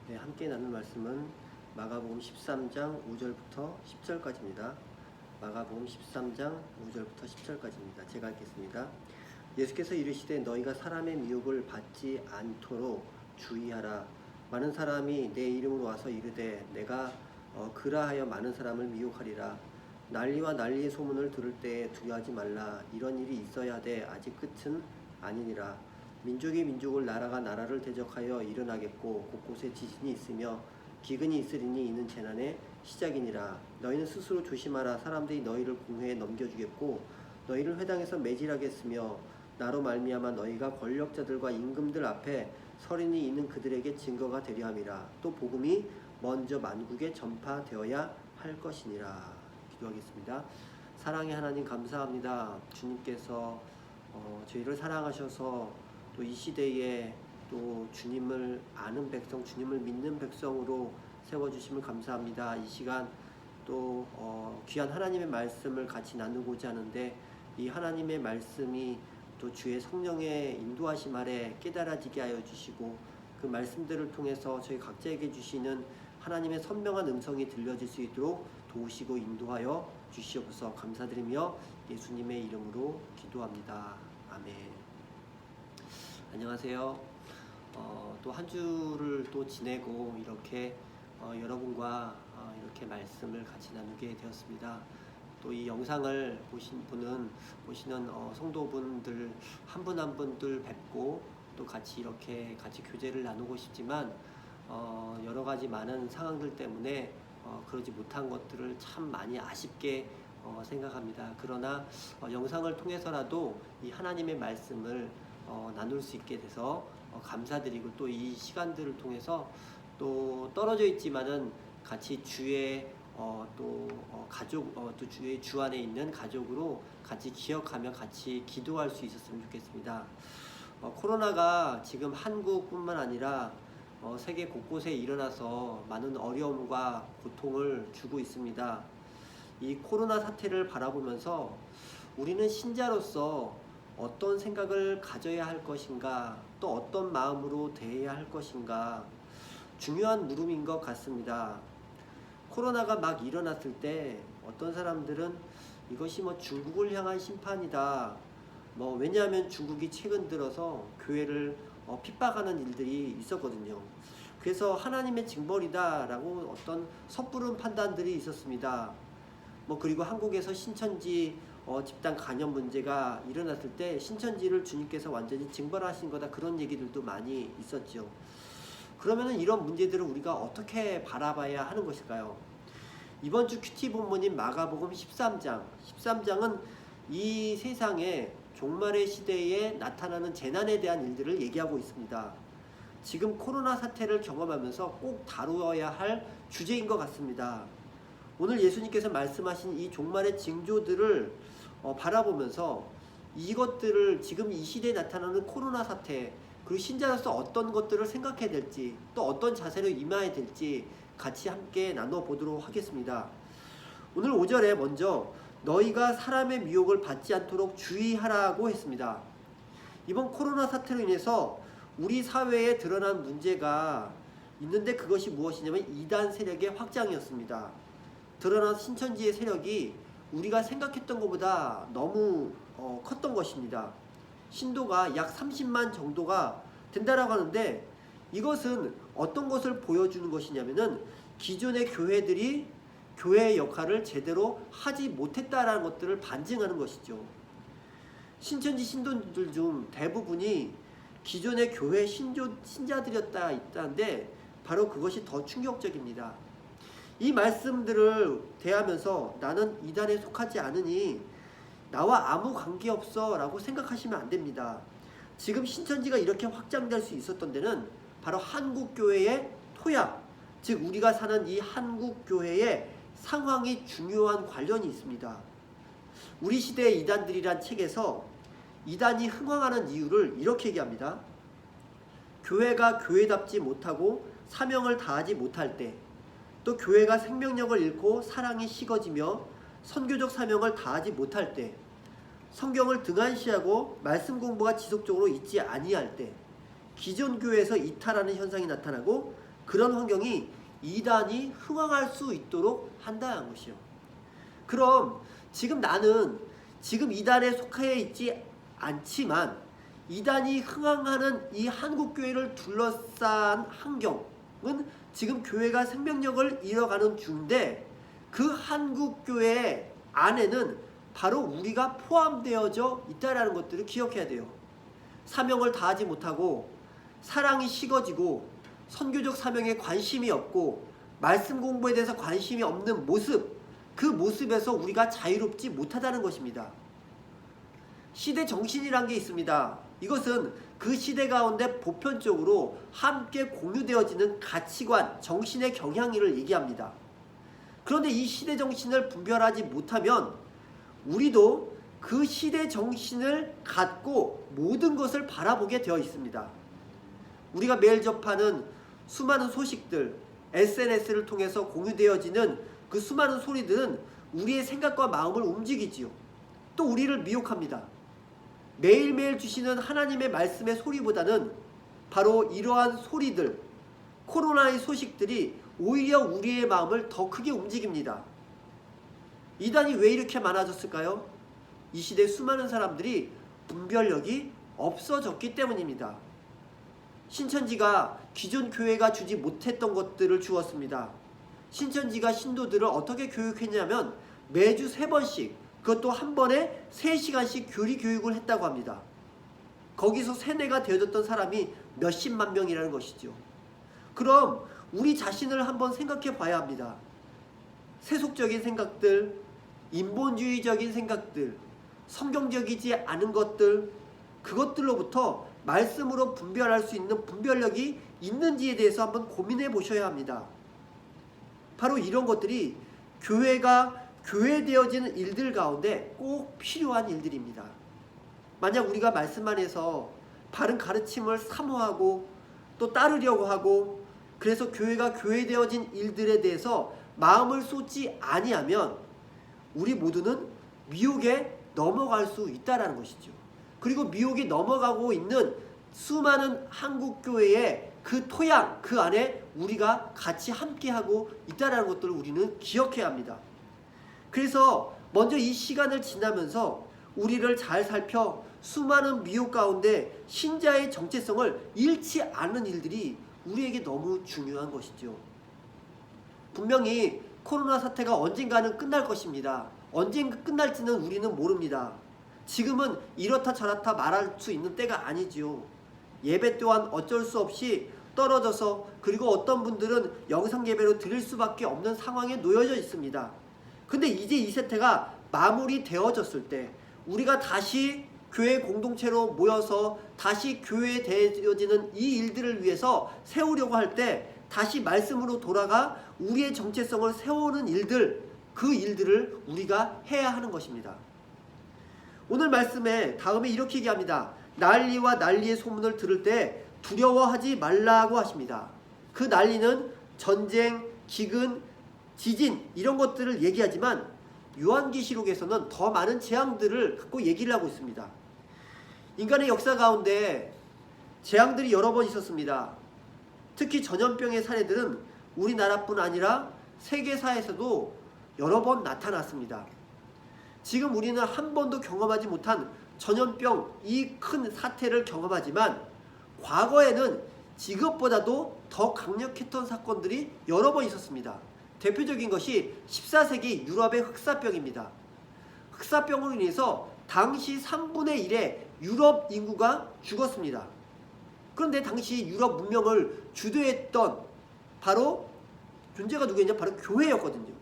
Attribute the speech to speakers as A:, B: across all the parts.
A: 네, 함께 나눌 말씀은 마가복음 13장 5절부터 10절까지입니다. 마가복음 13장 5절부터 10절까지입니다. 제가 읽겠습니다. 예수께서 이르시되 너희가 사람의 미혹을 받지 않도록 주의하라. 많은 사람이 내 이름으로 와서 이르되 내가 그라하여 많은 사람을 미혹하리라. 난리와 난리의 소문을 들을 때에 두려워하지 말라. 이런 일이 있어야 돼 아직 끝은 아니니라. 민족이 민족을 나라가 나라를 대적하여 일어나겠고 곳곳에 지진이 있으며 기근이 있으리니 이는 재난의 시작이니라. 너희는 스스로 조심하라. 사람들이 너희를 공회에 넘겨주겠고 너희를 회당에서 매질하겠으며 나로 말미암아 너희가 권력자들과 임금들 앞에 서린이 있는 그들에게 증거가 되려 함이라. 또 복음이 먼저 만국에 전파되어야 할 것이니라. 기도하겠습니다. 사랑의 하나님 감사합니다. 주님께서 저희를 사랑하셔서 또 이 시대에 또 주님을 아는 백성, 주님을 믿는 백성으로 세워주심을 감사합니다. 이 시간 또 귀한 하나님의 말씀을 같이 나누고자 하는데 이 하나님의 말씀이 또 주의 성령의 인도하심 아래 깨달아지게 하여 주시고 그 말씀들을 통해서 저희 각자에게 주시는 하나님의 선명한 음성이 들려질 수 있도록 도우시고 인도하여 주시옵소서. 감사드리며 예수님의 이름으로 기도합니다. 아멘. 안녕하세요. 또 한 주를 또 지내고 이렇게 여러분과 이렇게 말씀을 같이 나누게 되었습니다. 또 이 영상을 보시는 성도분들 한 분 한 분들 뵙고 또 같이 이렇게 같이 교제를 나누고 싶지만 여러 가지 많은 상황들 때문에 그러지 못한 것들을 참 많이 아쉽게 생각합니다. 그러나 영상을 통해서라도 이 하나님의 말씀을 나눌 수 있게 돼서 감사드리고 또 이 시간들을 통해서 또 떨어져 있지만은 같이 주의 가족 또 주의 주 안에 있는 가족으로 같이 기억하며 같이 기도할 수 있었으면 좋겠습니다. 코로나가 지금 한국뿐만 아니라 세계 곳곳에 일어나서 많은 어려움과 고통을 주고 있습니다. 이 코로나 사태를 바라보면서 우리는 신자로서 어떤 생각을 가져야 할 것인가, 또 어떤 마음으로 대해야 할 것인가 중요한 물음인 것 같습니다. 코로나가 막 일어났을 때 어떤 사람들은 이것이 중국을 향한 심판이다. 왜냐하면 중국이 최근 들어서 교회를 핍박하는 일들이 있었거든요. 그래서 하나님의 징벌이다라고 어떤 섣부른 판단들이 있었습니다. 그리고 한국에서 신천지 집단 간염 문제가 일어났을 때 신천지를 주님께서 완전히 징벌하신 거다, 그런 얘기들도 많이 있었죠. 그러면은 이런 문제들을 우리가 어떻게 바라봐야 하는 것일까요? 이번 주 큐티 본문인 마가복음 13장은 이 세상에 종말의 시대에 나타나는 재난에 대한 일들을 얘기하고 있습니다. 지금 코로나 사태를 경험하면서 꼭 다루어야 할 주제인 것 같습니다. 오늘 예수님께서 말씀하신 이 종말의 징조들을 바라보면서 이것들을 지금 이 시대에 나타나는 코로나 사태, 그리고 신자로서 어떤 것들을 생각해야 될지, 또 어떤 자세로 임해야 될지 같이 함께 나눠보도록 하겠습니다. 오늘 5절에 먼저 너희가 사람의 미혹을 받지 않도록 주의하라고 했습니다. 이번 코로나 사태로 인해서 우리 사회에 드러난 문제가 있는데 그것이 무엇이냐면 이단 세력의 확장이었습니다. 드러난 신천지의 세력이 우리가 생각했던 것보다 너무 컸던 것입니다. 신도가 약 30만 정도가 된다라고 하는데 이것은 어떤 것을 보여주는 것이냐면은 기존의 교회들이 교회의 역할을 제대로 하지 못했다라는 것들을 반증하는 것이죠. 신천지 신도들 중 대부분이 기존의 교회 신자들이었다는데 바로 그것이 더 충격적입니다. 이 말씀들을 대하면서 나는 이단에 속하지 않으니 나와 아무 관계없어 라고 생각하시면 안 됩니다. 지금 신천지가 이렇게 확장될 수 있었던 데는 바로 한국교회의 토양, 즉 우리가 사는 이 한국교회의 상황이 중요한 관련이 있습니다. 우리 시대의 이단들이란 책에서 이단이 흥황하는 이유를 이렇게 얘기합니다. 교회가 교회답지 못하고 사명을 다하지 못할 때, 또 교회가 생명력을 잃고 사랑이 식어지며 선교적 사명을 다하지 못할 때, 성경을 등한시하고 말씀 공부가 지속적으로 있지 아니할 때, 기존 교회에서 이탈하는 현상이 나타나고 그런 환경이 이단이 흥황할 수 있도록 한다는 것이요. 그럼 지금 나는 지금 이단에 속해 있지 않지만 이단이 흥황하는 이 한국교회를 둘러싼 환경은 지금 교회가 생명력을 잃어가는 중인데, 그 한국교회 안에는 바로 우리가 포함되어져 있다는 것들을 기억해야 돼요. 사명을 다하지 못하고 사랑이 식어지고 선교적 사명에 관심이 없고 말씀 공부에 대해서 관심이 없는 모습, 그 모습에서 우리가 자유롭지 못하다는 것입니다. 시대 정신이란 게 있습니다. 이것은 그 시대 가운데 보편적으로 함께 공유되어지는 가치관, 정신의 경향을 얘기합니다. 그런데 이 시대 정신을 분별하지 못하면 우리도 그 시대 정신을 갖고 모든 것을 바라보게 되어 있습니다. 우리가 매일 접하는 수많은 소식들, SNS를 통해서 공유되어지는 그 수많은 소리들은 우리의 생각과 마음을 움직이지요. 또 우리를 미혹합니다. 매일매일 주시는 하나님의 말씀의 소리보다는 바로 이러한 소리들, 코로나의 소식들이 오히려 우리의 마음을 더 크게 움직입니다. 이단이 왜 이렇게 많아졌을까요? 이 시대 수많은 사람들이 분별력이 없어졌기 때문입니다. 신천지가 기존 교회가 주지 못했던 것들을 주었습니다. 신천지가 신도들을 어떻게 교육했냐면 매주 3번씩, 그것도 한 번에 3시간씩 교리 교육을 했다고 합니다. 거기서 세뇌가 되어졌던 사람이 몇십만 명이라는 것이죠. 그럼 우리 자신을 한번 생각해 봐야 합니다. 세속적인 생각들, 인본주의적인 생각들, 성경적이지 않은 것들, 그것들로부터 말씀으로 분별할 수 있는 분별력이 있는지에 대해서 한번 고민해 보셔야 합니다. 바로 이런 것들이 교회가 교회되어지는 일들 가운데 꼭 필요한 일들입니다. 만약 우리가 말씀 안에서 바른 가르침을 사모하고 또 따르려고 하고, 그래서 교회가 교회되어진 일들에 대해서 마음을 쏟지 아니하면 우리 모두는 미혹에 넘어갈 수 있다는 것이죠. 그리고 미혹에 넘어가고 있는 수많은 한국교회의 그 토양, 그 안에 우리가 같이 함께하고 있다는 것들을 우리는 기억해야 합니다. 그래서 먼저 이 시간을 지나면서 우리를 잘 살펴 수많은 미혹 가운데 신자의 정체성을 잃지 않는 일들이 우리에게 너무 중요한 것이죠. 분명히 코로나 사태가 언젠가는 끝날 것입니다. 언젠가 끝날지는 우리는 모릅니다. 지금은 이렇다 저렇다 말할 수 있는 때가 아니지요. 예배 또한 어쩔 수 없이 떨어져서, 그리고 어떤 분들은 영상 예배로 드릴 수밖에 없는 상황에 놓여져 있습니다. 근데 이제 이 사태가 마무리되어졌을 때 우리가 다시 교회 공동체로 모여서 다시 교회되어지는 이 일들을 위해서 세우려고 할 때 다시 말씀으로 돌아가 우리의 정체성을 세우는 일들, 그 일들을 우리가 해야 하는 것입니다. 오늘 말씀에 다음에 이렇게 얘기합니다. 난리와 난리의 소문을 들을 때 두려워하지 말라고 하십니다. 그 난리는 전쟁, 기근, 지진 이런 것들을 얘기하지만 요한계시록에서는 더 많은 재앙들을 갖고 얘기를 하고 있습니다. 인간의 역사 가운데 재앙들이 여러 번 있었습니다. 특히 전염병의 사례들은 우리나라뿐 아니라 세계사에서도 여러 번 나타났습니다. 지금 우리는 한 번도 경험하지 못한 전염병 이 큰 사태를 경험하지만 과거에는 이것보다도 더 강력했던 사건들이 여러 번 있었습니다. 대표적인 것이 14세기 유럽의 흑사병입니다. 흑사병으로 인해서 당시 3분의 1의 유럽 인구가 죽었습니다. 그런데 당시 유럽 문명을 주도했던 바로 존재가 누구였냐? 바로 교회였거든요.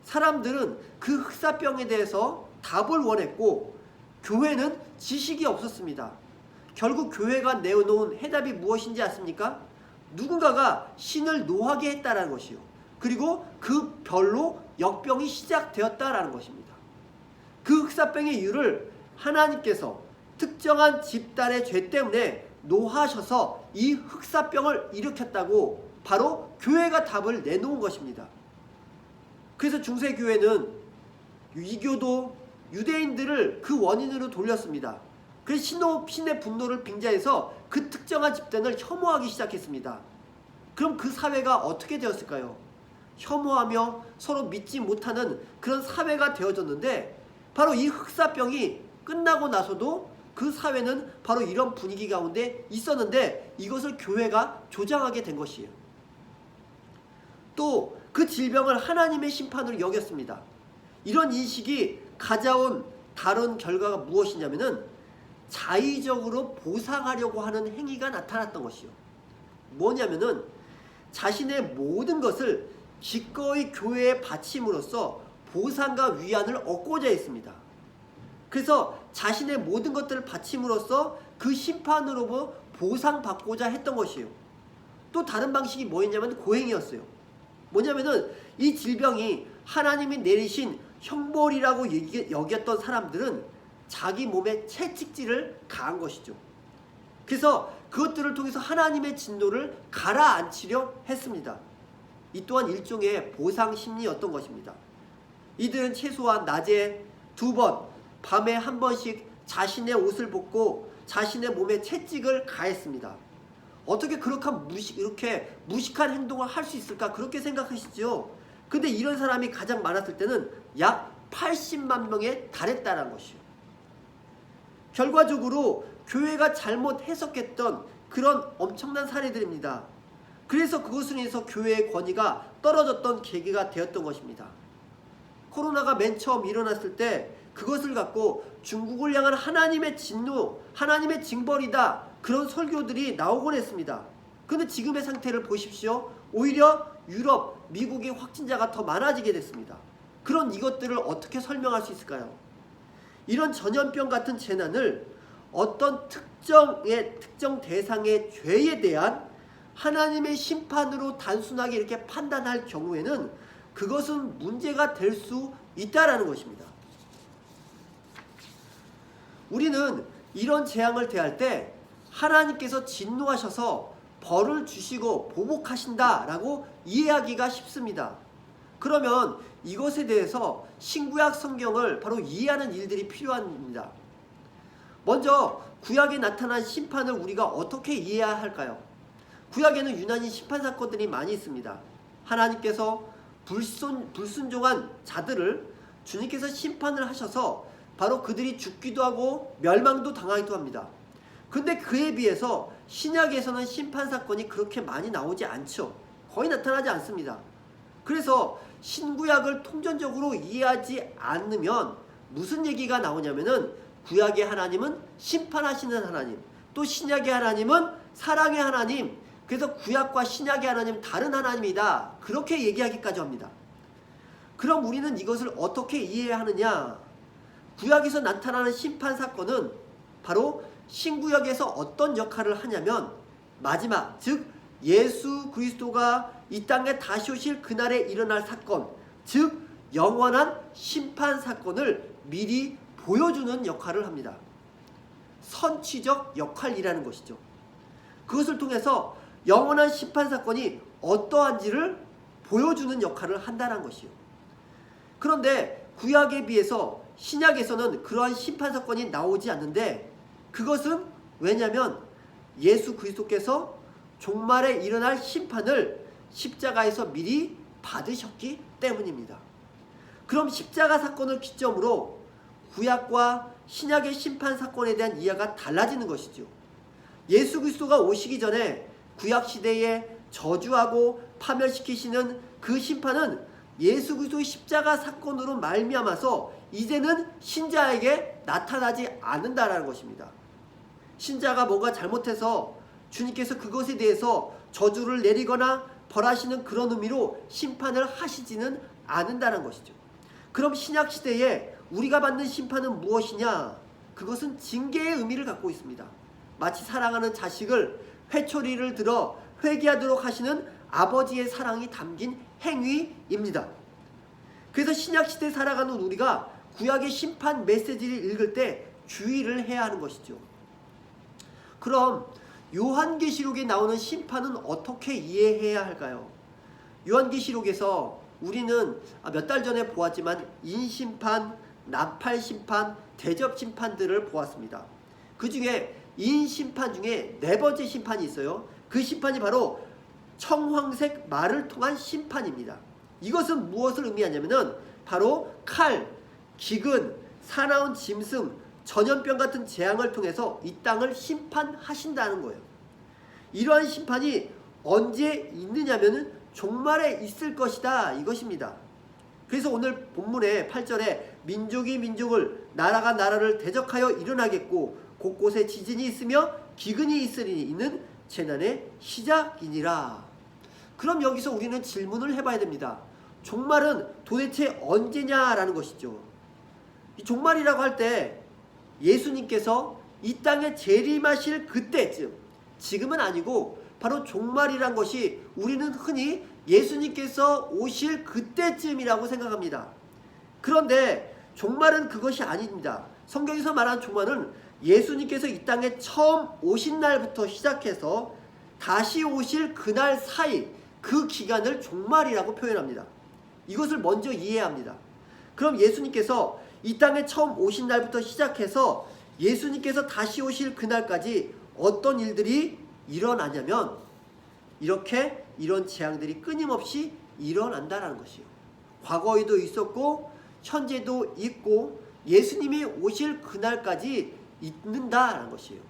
A: 사람들은 그 흑사병에 대해서 답을 원했고 교회는 지식이 없었습니다. 결국 교회가 내어놓은 해답이 무엇인지 아십니까? 누군가가 신을 노하게 했다라는 것이요. 그리고 그 별로 역병이 시작되었다라는 것입니다. 그 흑사병의 이유를 하나님께서 특정한 집단의 죄 때문에 노하셔서 이 흑사병을 일으켰다고 바로 교회가 답을 내놓은 것입니다. 그래서 중세교회는 이교도 유대인들을 그 원인으로 돌렸습니다. 그래서 신의 분노를 빙자해서 그 특정한 집단을 혐오하기 시작했습니다. 그럼 그 사회가 어떻게 되었을까요? 혐오하며 서로 믿지 못하는 그런 사회가 되어졌는데, 바로 이 흑사병이 끝나고 나서도 그 사회는 바로 이런 분위기 가운데 있었는데, 이것을 교회가 조장하게 된 것이에요. 또 그 질병을 하나님의 심판으로 여겼습니다. 이런 인식이 가져온 다른 결과가 무엇이냐면은 자의적으로 보상하려고 하는 행위가 나타났던 것이요. 뭐냐면은 자신의 모든 것을 기꺼이 교회에 바침으로써 보상과 위안을 얻고자 했습니다. 그래서 자신의 모든 것들을 바침으로써 그 심판으로 보상받고자 했던 것이에요. 또 다른 방식이 뭐였냐면 고행이었어요. 뭐냐면은 이 질병이 하나님이 내리신 형벌이라고 여겼던 사람들은 자기 몸에 채찍질을 가한 것이죠. 그래서 그것들을 통해서 하나님의 진노를 가라앉히려 했습니다. 이 또한 일종의 보상 심리였던 것입니다. 이들은 최소한 낮에 2번, 밤에 1번씩 자신의 옷을 벗고 자신의 몸에 채찍을 가했습니다. 어떻게 이렇게 무식한 행동을 할 수 있을까, 그렇게 생각하시죠. 근데 이런 사람이 가장 많았을 때는 약 80만 명에 달했다는 것이요. 결과적으로 교회가 잘못 해석했던 그런 엄청난 사례들입니다. 그래서 그것으로 인해서 교회의 권위가 떨어졌던 계기가 되었던 것입니다. 코로나가 맨 처음 일어났을 때 그것을 갖고 중국을 향한 하나님의 진노, 하나님의 징벌이다, 그런 설교들이 나오곤 했습니다. 그런데 지금의 상태를 보십시오. 오히려 유럽, 미국의 확진자가 더 많아지게 됐습니다. 그런 이것들을 어떻게 설명할 수 있을까요? 이런 전염병 같은 재난을 어떤 특정 대상의 죄에 대한 하나님의 심판으로 단순하게 이렇게 판단할 경우에는 그것은 문제가 될 수 있다라는 것입니다. 우리는 이런 재앙을 대할 때 하나님께서 진노하셔서 벌을 주시고 보복하신다라고 이해하기가 쉽습니다. 그러면 이것에 대해서 신구약 성경을 바로 이해하는 일들이 필요합니다. 먼저 구약에 나타난 심판을 우리가 어떻게 이해해야 할까요? 구약에는 유난히 심판 사건들이 많이 있습니다. 하나님께서 불순종한 자들을 주님께서 심판을 하셔서 바로 그들이 죽기도 하고 멸망도 당하기도 합니다. 근데 그에 비해서 신약에서는 심판 사건이 그렇게 많이 나오지 않죠. 거의 나타나지 않습니다. 그래서 신구약을 통전적으로 이해하지 않으면 무슨 얘기가 나오냐면은 구약의 하나님은 심판하시는 하나님, 또 신약의 하나님은 사랑의 하나님, 그래서 구약과 신약의 하나님 다른 하나님이다, 그렇게 얘기하기까지 합니다. 그럼 우리는 이것을 어떻게 이해해야 하느냐? 구약에서 나타나는 심판 사건은 바로 신구약에서 어떤 역할을 하냐면 마지막, 즉 예수 그리스도가 이 땅에 다시 오실 그날에 일어날 사건, 즉 영원한 심판 사건을 미리 보여주는 역할을 합니다. 선취적 역할이라는 것이죠. 그것을 통해서 영원한 심판 사건이 어떠한지를 보여주는 역할을 한다는 것이요. 그런데 구약에 비해서 신약에서는 그러한 심판 사건이 나오지 않는데, 그것은 왜냐하면 예수 그리스도께서 종말에 일어날 심판을 십자가에서 미리 받으셨기 때문입니다. 그럼 십자가 사건을 기점으로 구약과 신약의 심판 사건에 대한 이해가 달라지는 것이죠. 예수 그리스도가 오시기 전에 구약 시대에 저주하고 파멸시키시는 그 심판은 예수 그리스도의 십자가 사건으로 말미암아서 이제는 신자에게 나타나지 않는다라는 것입니다. 신자가 뭔가 잘못해서 주님께서 그것에 대해서 저주를 내리거나 벌하시는 그런 의미로 심판을 하시지는 않는다는 것이죠. 그럼 신약 시대에 우리가 받는 심판은 무엇이냐? 그것은 징계의 의미를 갖고 있습니다. 마치 사랑하는 자식을 회초리를 들어 회개하도록 하시는 아버지의 사랑이 담긴 행위입니다. 그래서 신약 시대에 살아가는 우리가 구약의 심판 메시지를 읽을 때 주의를 해야 하는 것이죠. 그럼 요한계시록에 나오는 심판은 어떻게 이해해야 할까요? 요한계시록에서 우리는 몇 달 전에 보았지만 인심판, 나팔심판, 대접심판들을 보았습니다. 그 중에 인심판 중에 4번째 심판이 있어요. 그 심판이 바로 청황색 말을 통한 심판입니다. 이것은 무엇을 의미하냐면은 바로 칼, 기근, 사나운 짐승, 전염병 같은 재앙을 통해서 이 땅을 심판하신다는 거예요. 이러한 심판이 언제 있느냐면은 종말에 있을 것이다 이것입니다. 그래서 오늘 본문의 8절에 민족이 민족을 나라가 나라를 대적하여 일어나겠고 곳곳에 지진이 있으며 기근이 있으리니 이는 재난의 시작이니라. 그럼 여기서 우리는 질문을 해봐야 됩니다. 종말은 도대체 언제냐라는 것이죠. 이 종말이라고 할 때 예수님께서 이 땅에 재림하실 그때쯤, 지금은 아니고 바로 종말이란 것이 우리는 흔히 예수님께서 오실 그때쯤이라고 생각합니다. 그런데 종말은 그것이 아닙니다. 성경에서 말하는 종말은 예수님께서 이 땅에 처음 오신 날부터 시작해서 다시 오실 그날 사이, 그 기간을 종말이라고 표현합니다. 이것을 먼저 이해해야 합니다. 그럼 예수님께서 이 땅에 처음 오신 날부터 시작해서 예수님께서 다시 오실 그날까지 어떤 일들이 일어나냐면 이런 재앙들이 끊임없이 일어난다는 것이요. 과거에도 있었고 현재도 있고 예수님이 오실 그날까지 있는다라는 것이에요.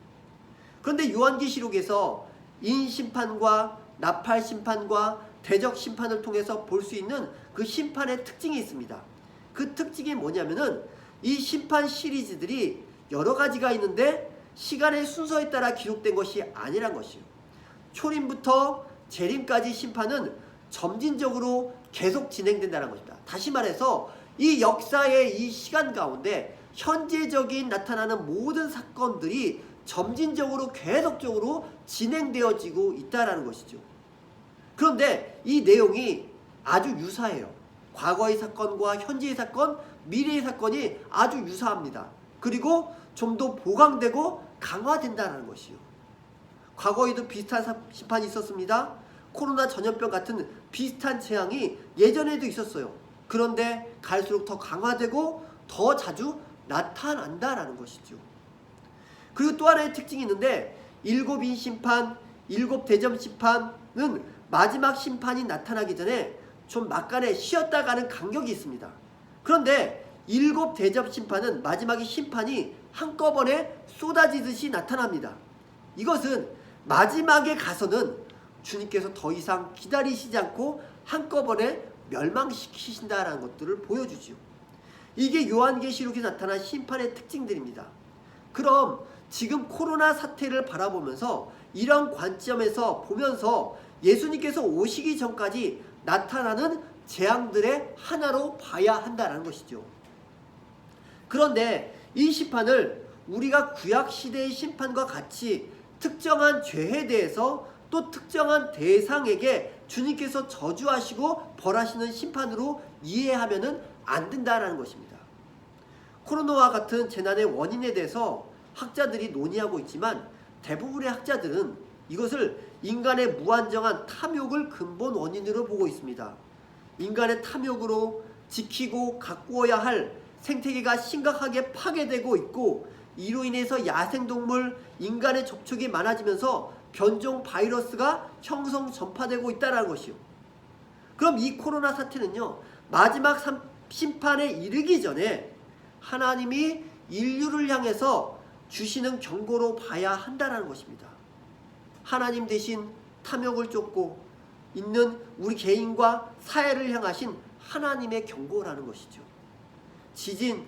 A: 그런데 요한계시록에서 인심판과 나팔심판과 대적심판을 통해서 볼 수 있는 그 심판의 특징이 있습니다. 그 특징이 뭐냐면은 이 심판 시리즈들이 여러 가지가 있는데 시간의 순서에 따라 기록된 것이 아니란 것이에요. 초림부터 재림까지 심판은 점진적으로 계속 진행된다는 것입니다. 다시 말해서 이 역사의 이 시간 가운데 현재적인 나타나는 모든 사건들이 점진적으로 계속적으로 진행되어지고 있다는 것이죠. 그런데 이 내용이 아주 유사해요. 과거의 사건과 현재의 사건, 미래의 사건이 아주 유사합니다. 그리고 좀 더 보강되고 강화된다는 것이요. 과거에도 비슷한 심판이 있었습니다. 코로나 전염병 같은 비슷한 재앙이 예전에도 있었어요. 그런데 갈수록 더 강화되고 더 자주 나타난다라는 것이죠. 그리고 또 하나의 특징이 있는데 일곱 인심판, 일곱 대점심판은 마지막 심판이 나타나기 전에 좀 막간에 쉬었다 가는 간격이 있습니다. 그런데 일곱 대접심판은 마지막에 심판이 한꺼번에 쏟아지듯이 나타납니다. 이것은 마지막에 가서는 주님께서 더 이상 기다리시지 않고 한꺼번에 멸망시키신다라는 것들을 보여주죠. 이게 요한계시록에 나타난 심판의 특징들입니다. 그럼 지금 코로나 사태를 바라보면서 이런 관점에서 보면서 예수님께서 오시기 전까지 나타나는 재앙들의 하나로 봐야 한다는 것이죠. 그런데 이 심판을 우리가 구약시대의 심판과 같이 특정한 죄에 대해서 또 특정한 대상에게 주님께서 저주하시고 벌하시는 심판으로 이해하면 안 된다는 것입니다. 코로나와 같은 재난의 원인에 대해서 학자들이 논의하고 있지만 대부분의 학자들은 이것을 인간의 무한정한 탐욕을 근본 원인으로 보고 있습니다. 인간의 탐욕으로 지키고 가꾸어야 할 생태계가 심각하게 파괴되고 있고 이로 인해서 야생동물, 인간의 접촉이 많아지면서 변종 바이러스가 형성 전파되고 있다는 것이요. 그럼 이 코로나 사태는요, 마지막 심판에 이르기 전에 하나님이 인류를 향해서 주시는 경고로 봐야 한다는 것입니다. 하나님 대신 탐욕을 쫓고 있는 우리 개인과 사회를 향하신 하나님의 경고라는 것이죠. 지진,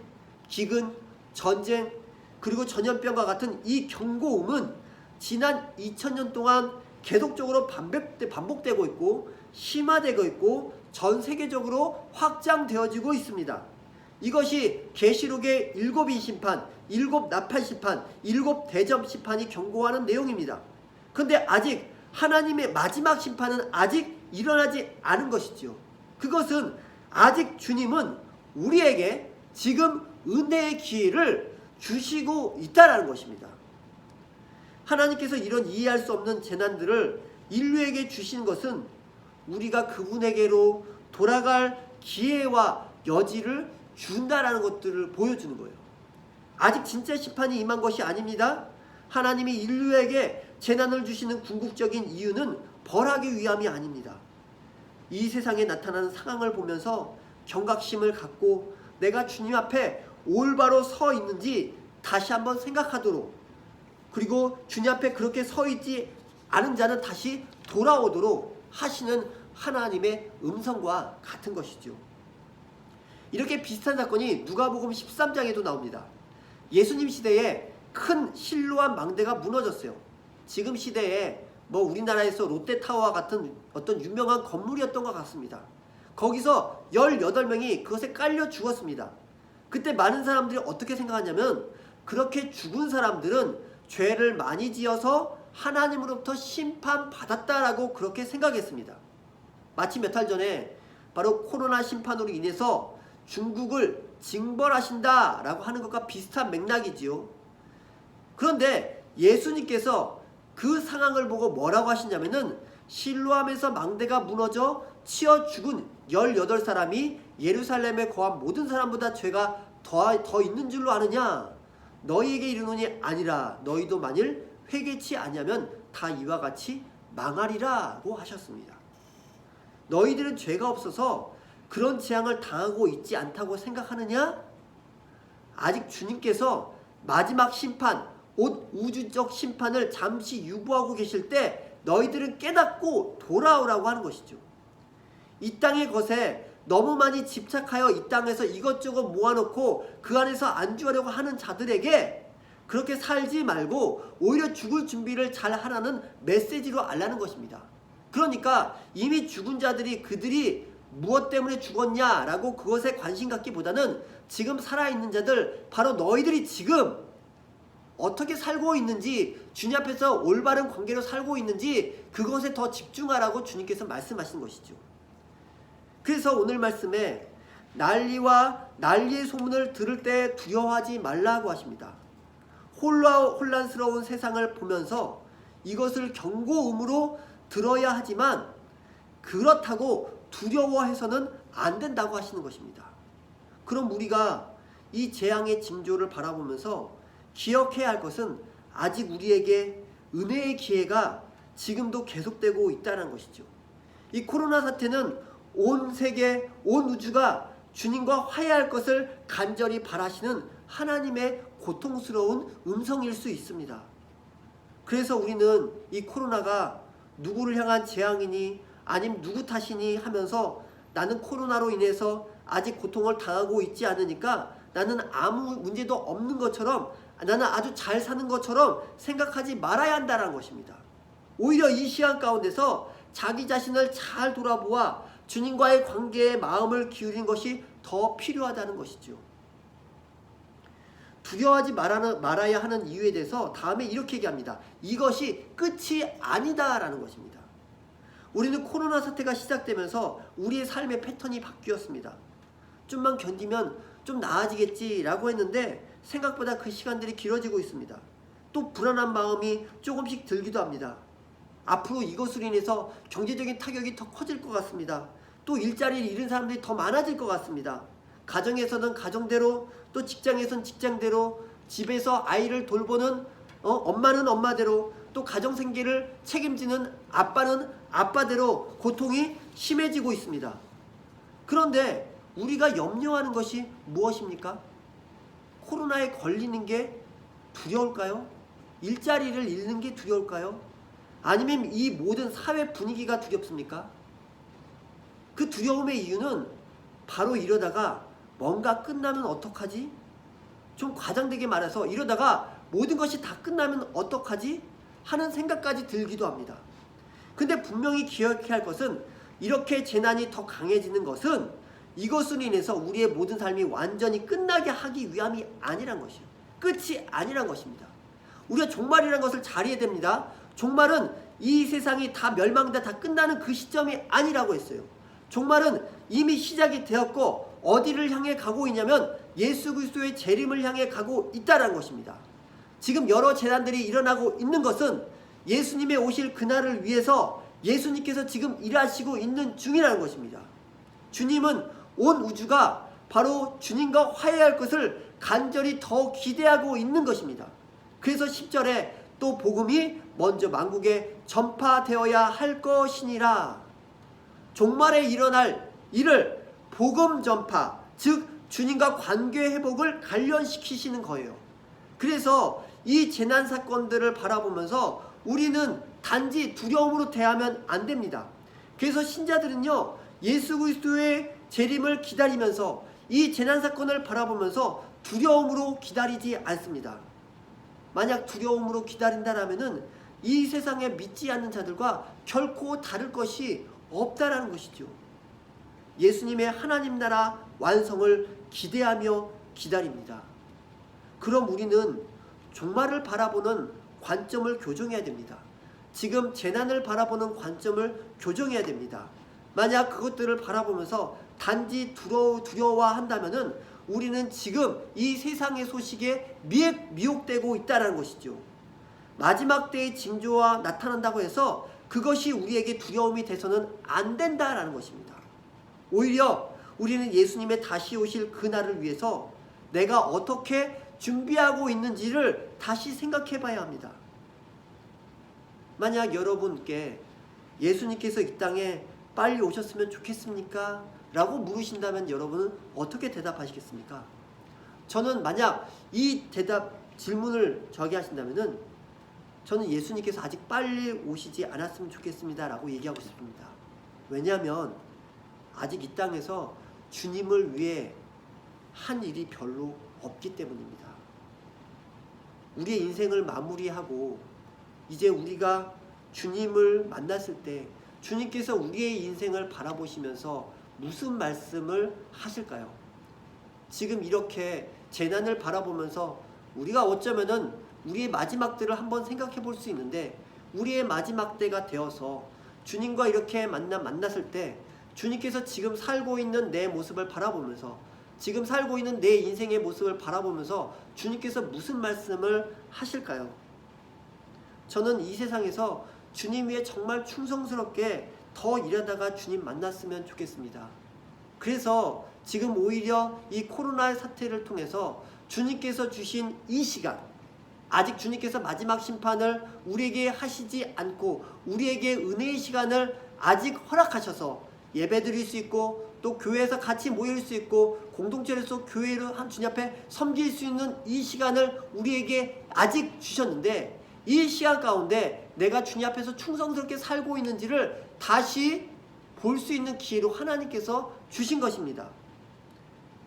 A: 기근, 전쟁, 그리고 전염병과 같은 이 경고음은 지난 2000년 동안 계속적으로 반복되고 있고 심화되고 있고 전 세계적으로 확장되어지고 있습니다. 이것이 계시록의 일곱 인심판, 일곱 나팔심판, 일곱 대점심판이 경고하는 내용입니다. 그런데 아직 하나님의 마지막 심판은 아직 일어나지 않은 것이죠. 그것은 아직 주님은 우리에게 지금 은혜의 기회를 주시고 있다는 것입니다. 하나님께서 이런 이해할 수 없는 재난들을 인류에게 주시는 것은 우리가 그분에게로 돌아갈 기회와 여지를 준다라는 것들을 보여주는 거예요. 아직 진짜 심판이 임한 것이 아닙니다. 하나님이 인류에게 재난을 주시는 궁극적인 이유는 벌하기 위함이 아닙니다. 이 세상에 나타나는 상황을 보면서 경각심을 갖고 내가 주님 앞에 올바로 서 있는지 다시 한번 생각하도록, 그리고 주님 앞에 그렇게 서 있지 않은 자는 다시 돌아오도록 하시는 하나님의 음성과 같은 것이죠. 이렇게 비슷한 사건이 누가복음 13장에도 나옵니다. 예수님 시대에 큰 실로암 망대가 무너졌어요. 지금 시대에 우리나라에서 롯데타워와 같은 어떤 유명한 건물이었던 것 같습니다. 거기서 18명이 그것에 깔려 죽었습니다. 그때 많은 사람들이 어떻게 생각하냐면, 그렇게 죽은 사람들은 죄를 많이 지어서 하나님으로부터 심판받았다라고 그렇게 생각했습니다. 마치 몇 달 전에 바로 코로나 심판으로 인해서 중국을 징벌하신다라고 하는 것과 비슷한 맥락이지요. 그런데 예수님께서 그 상황을 보고 뭐라고 하시냐면은, 실로암에서 망대가 무너져 치어 죽은 18사람이 예루살렘에 거한 모든 사람보다 죄가 더 있는 줄로 아느냐? 너희에게 이르노니 아니라 너희도 만일 회개치 아니하면 다 이와 같이 망하리라고 하셨습니다. 너희들은 죄가 없어서 그런 재앙을 당하고 있지 않다고 생각하느냐? 아직 주님께서 마지막 심판, 곧 우주적 심판을 잠시 유보하고 계실 때 너희들은 깨닫고 돌아오라고 하는 것이죠. 이 땅의 것에 너무 많이 집착하여 이 땅에서 이것저것 모아놓고 그 안에서 안주하려고 하는 자들에게 그렇게 살지 말고 오히려 죽을 준비를 잘 하라는 메시지로 알라는 것입니다. 그러니까 이미 죽은 자들이 그들이 무엇 때문에 죽었냐라고 그것에 관심 갖기보다는 지금 살아있는 자들, 바로 너희들이 지금 어떻게 살고 있는지, 주님 앞에서 올바른 관계로 살고 있는지 그것에 더 집중하라고 주님께서 말씀하신 것이죠. 그래서 오늘 말씀에 난리와 난리의 소문을 들을 때 두려워하지 말라고 하십니다. 혼란스러운 세상을 보면서 이것을 경고음으로 들어야 하지만 그렇다고 두려워해서는 안 된다고 하시는 것입니다. 그럼 우리가 이 재앙의 징조를 바라보면서 기억해야 할 것은 아직 우리에게 은혜의 기회가 지금도 계속되고 있다는 것이죠. 이 코로나 사태는 온 세계, 온 우주가 주님과 화해할 것을 간절히 바라시는 하나님의 고통스러운 음성일 수 있습니다. 그래서 우리는 이 코로나가 누구를 향한 재앙이니 아니면 누구 탓이니 하면서 나는 코로나로 인해서 아직 고통을 당하고 있지 않으니까 나는 아무 문제도 없는 것처럼, 나는 아주 잘 사는 것처럼 생각하지 말아야 한다는 것입니다. 오히려 이 시간 가운데서 자기 자신을 잘 돌아보아 주님과의 관계에 마음을 기울이는 것이 더 필요하다는 것이죠. 두려워하지 말아야 하는 이유에 대해서 다음에 이렇게 얘기합니다. 이것이 끝이 아니다라는 것입니다. 우리는 코로나 사태가 시작되면서 우리의 삶의 패턴이 바뀌었습니다. 좀만 견디면 좀 나아지겠지라고 했는데 생각보다 그 시간들이 길어지고 있습니다. 또 불안한 마음이 조금씩 들기도 합니다. 앞으로 이것으로 인해서 경제적인 타격이 더 커질 것 같습니다. 또 일자리를 잃은 사람들이 더 많아질 것 같습니다. 가정에서는 가정대로, 또 직장에서는 직장대로, 집에서 아이를 돌보는 엄마는 엄마대로, 또 가정 생계를 책임지는 아빠는 아빠대로 고통이 심해지고 있습니다. 그런데 우리가 염려하는 것이 무엇입니까? 코로나에 걸리는 게 두려울까요? 일자리를 잃는 게 두려울까요? 아니면 이 모든 사회 분위기가 두렵습니까? 그 두려움의 이유는 바로 이러다가 뭔가 끝나면 어떡하지? 좀 과장되게 말해서 이러다가 모든 것이 다 끝나면 어떡하지? 하는 생각까지 들기도 합니다. 근데 분명히 기억해야 할 것은, 이렇게 재난이 더 강해지는 것은 이것으로 인해서 우리의 모든 삶이 완전히 끝나게 하기 위함이 아니란 것이에요. 끝이 아니란 것입니다. 우리가 종말이라는 것을 잘 이해해야 됩니다. 종말은 이 세상이 다 멸망돼 다 끝나는 그 시점이 아니라고 했어요. 종말은 이미 시작이 되었고 어디를 향해 가고 있냐면 예수 그리스도의 재림을 향해 가고 있다는 것입니다. 지금 여러 재난들이 일어나고 있는 것은 예수님의 오실 그날을 위해서 예수님께서 지금 일하시고 있는 중이라는 것입니다. 주님은 온 우주가 바로 주님과 화해할 것을 간절히 더 기대하고 있는 것입니다. 그래서 10절에 또 복음이 먼저 만국에 전파되어야 할 것이니라. 종말에 일어날 일을 복음 전파, 즉 주님과 관계 회복을 관련시키시는 거예요. 그래서 이 재난 사건들을 바라보면서 우리는 단지 두려움으로 대하면 안 됩니다. 그래서 신자들은요, 예수 그리스도의 재림을 기다리면서 이 재난 사건을 바라보면서 두려움으로 기다리지 않습니다. 만약 두려움으로 기다린다라면은 이 세상에 믿지 않는 자들과 결코 다를 것이 없다라는 것이죠. 예수님의 하나님 나라 완성을 기대하며 기다립니다. 그럼 우리는 종말을 바라보는 관점을 교정해야 됩니다. 지금 재난을 바라보는 관점을 교정해야 됩니다. 만약 그것들을 바라보면서 단지 두려워한다면은 우리는 지금 이 세상의 소식에 미혹되고 있다는 것이죠. 마지막 때의 징조가 나타난다고 해서 그것이 우리에게 두려움이 돼서는 안 된다라는 것입니다. 오히려 우리는 예수님의 다시 오실 그날을 위해서 내가 어떻게 준비하고 있는지를 다시 생각해 봐야 합니다. 만약 여러분께 예수님께서 이 땅에 빨리 오셨으면 좋겠습니까? 라고 물으신다면 여러분은 어떻게 대답하시겠습니까? 저는 만약 이 질문을 하신다면은 저는 예수님께서 아직 빨리 오시지 않았으면 좋겠습니다 라고 얘기하고 싶습니다. 왜냐하면 아직 이 땅에서 주님을 위해 한 일이 별로 없기 때문입니다. 우리의 인생을 마무리하고 이제 우리가 주님을 만났을 때 주님께서 우리의 인생을 바라보시면서 무슨 말씀을 하실까요? 지금 이렇게 재난을 바라보면서 우리가 어쩌면은 우리의 마지막 때를 한번 생각해 볼 수 있는데, 우리의 마지막 때가 되어서 주님과 이렇게 만났을 때 주님께서 지금 살고 있는 내 모습을 바라보면서, 지금 살고 있는 내 인생의 모습을 바라보면서 주님께서 무슨 말씀을 하실까요? 저는 이 세상에서 주님 위에 정말 충성스럽게 더 일하다가 주님 만났으면 좋겠습니다. 그래서 지금 오히려 이 코로나 사태를 통해서 주님께서 주신 이 시간, 아직 주님께서 마지막 심판을 우리에게 하시지 않고 우리에게 은혜의 시간을 아직 허락하셔서 예배드릴 수 있고, 또 교회에서 같이 모일 수 있고, 공동체로서 교회를 한 주님 앞에 섬길 수 있는 이 시간을 우리에게 아직 주셨는데, 이 시간 가운데 내가 주님 앞에서 충성스럽게 살고 있는지를 다시 볼 수 있는 기회로 하나님께서 주신 것입니다.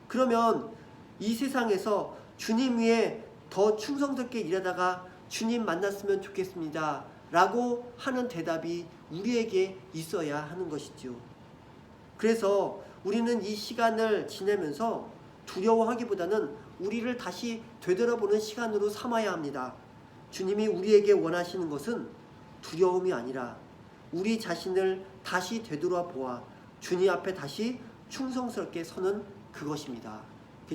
A: 그러면 이 세상에서 주님 위에 더 충성스럽게 일하다가 주님 만났으면 좋겠습니다 라고 하는 대답이 우리에게 있어야 하는 것이죠. 그래서 우리는 이 시간을 지내면서 두려워하기보다는 우리를 다시 되돌아보는 시간으로 삼아야 합니다. 주님이 우리에게 원하시는 것은 두려움이 아니라 우리 자신을 다시 되돌아보아 주님 앞에 다시 충성스럽게 서는 그것입니다.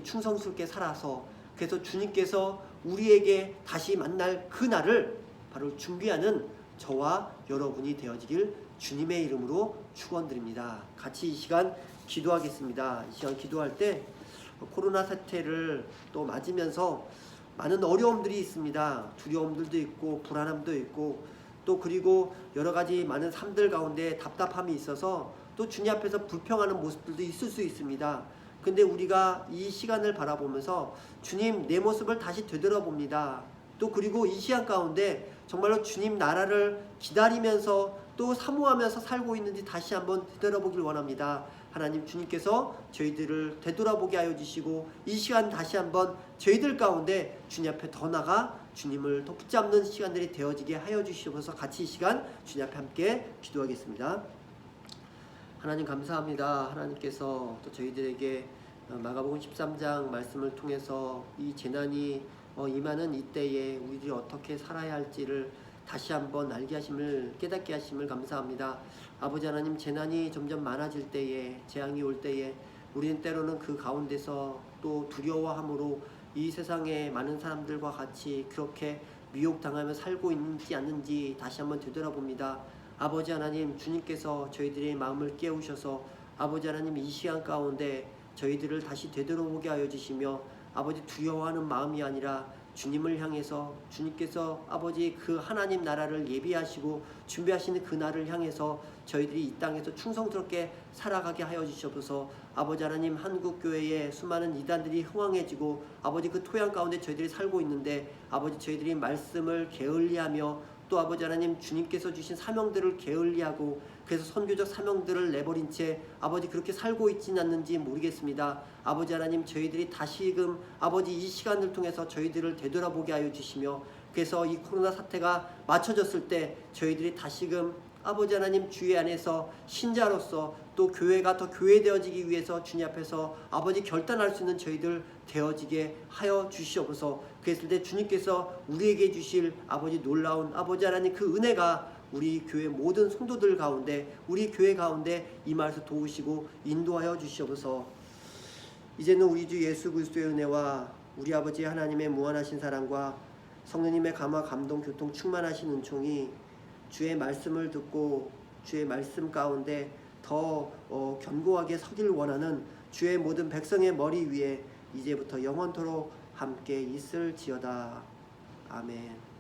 A: 충성스럽게 살아서, 그래서 주님께서 우리에게 다시 만날 그날을 바로 준비하는 저와 여러분이 되어지길 주님의 이름으로 축원드립니다. 같이 이 시간 기도하겠습니다. 이 시간 기도할 때 코로나 사태를 또 맞으면서 많은 어려움들이 있습니다. 두려움들도 있고 불안함도 있고, 또 그리고 여러 가지 많은 삶들 가운데 답답함이 있어서 또 주님 앞에서 불평하는 모습들도 있을 수 있습니다. 근데 우리가 이 시간을 바라보면서 주님, 내 모습을 다시 되돌아봅니다. 또 그리고 이 시간 가운데 정말로 주님 나라를 기다리면서 또 사모하면서 살고 있는지 다시 한번 되돌아보길 원합니다. 하나님, 주님께서 저희들을 되돌아보게 하여 주시고 이 시간 다시 한번 저희들 가운데 주님 앞에 더 나가 주님을 더 붙잡는 시간들이 되어지게 하여 주시옵소서. 같이 이 시간 주님 앞에 함께 기도하겠습니다. 하나님 감사합니다. 하나님께서 또 저희들에게 마가복음 13장 말씀을 통해서 이 재난이 임하는 이때에 우리들이 어떻게 살아야 할지를 다시 한번 알게 하심을, 깨닫게 하심을 감사합니다. 아버지 하나님, 재난이 점점 많아질 때에, 재앙이 올 때에 우리는 때로는 그 가운데서 또 두려워함으로 이 세상에 많은 사람들과 같이 그렇게 미혹당하며 살고 있는지 않는지 다시 한번 되돌아봅니다. 아버지 하나님, 주님께서 저희들의 마음을 깨우셔서 아버지 하나님, 이 시간 가운데 저희들을 다시 되돌아보게 하여 주시며 아버지, 두려워하는 마음이 아니라 주님을 향해서 주님께서 아버지 그 하나님 나라를 예비하시고 준비하시는 그 날을 향해서 저희들이 이 땅에서 충성스럽게 살아가게 하여 주시옵소서. 아버지 하나님, 한국교회에 수많은 이단들이 흥왕해지고 아버지 그 토양 가운데 저희들이 살고 있는데 아버지 저희들이 말씀을 게을리하며 또 아버지 하나님 주님께서 주신 사명들을 게을리하고 그래서 선교적 사명들을 내버린 채 아버지 그렇게 살고 있지는 않는지 모르겠습니다. 아버지 하나님, 저희들이 다시금 아버지 이 시간을 통해서 저희들을 되돌아보게 하여 주시며 그래서 이 코로나 사태가 맞춰졌을 때 저희들이 다시금 아버지 하나님 주의 안에서 신자로서 또 교회가 더 교회되어지기 위해서 주님 앞에서 아버지 결단할 수 있는 저희들 되어지게 하여 주시옵소서. 그랬을 때 주님께서 우리에게 주실 아버지 놀라운 아버지 하나님 그 은혜가 우리 교회 모든 성도들 가운데 우리 교회 가운데 임하여서 도우시고 인도하여 주시옵소서. 이제는 우리 주 예수 그리스도의 은혜와 우리 아버지 하나님의 무한하신 사랑과 성령님의 감화 감동 교통 충만하신 은총이 주의 말씀을 듣고 주의 말씀 가운데 더 견고하게 서길 원하는 주의 모든 백성의 머리 위에 이제부터 영원토록 함께 있을지어다. 아멘.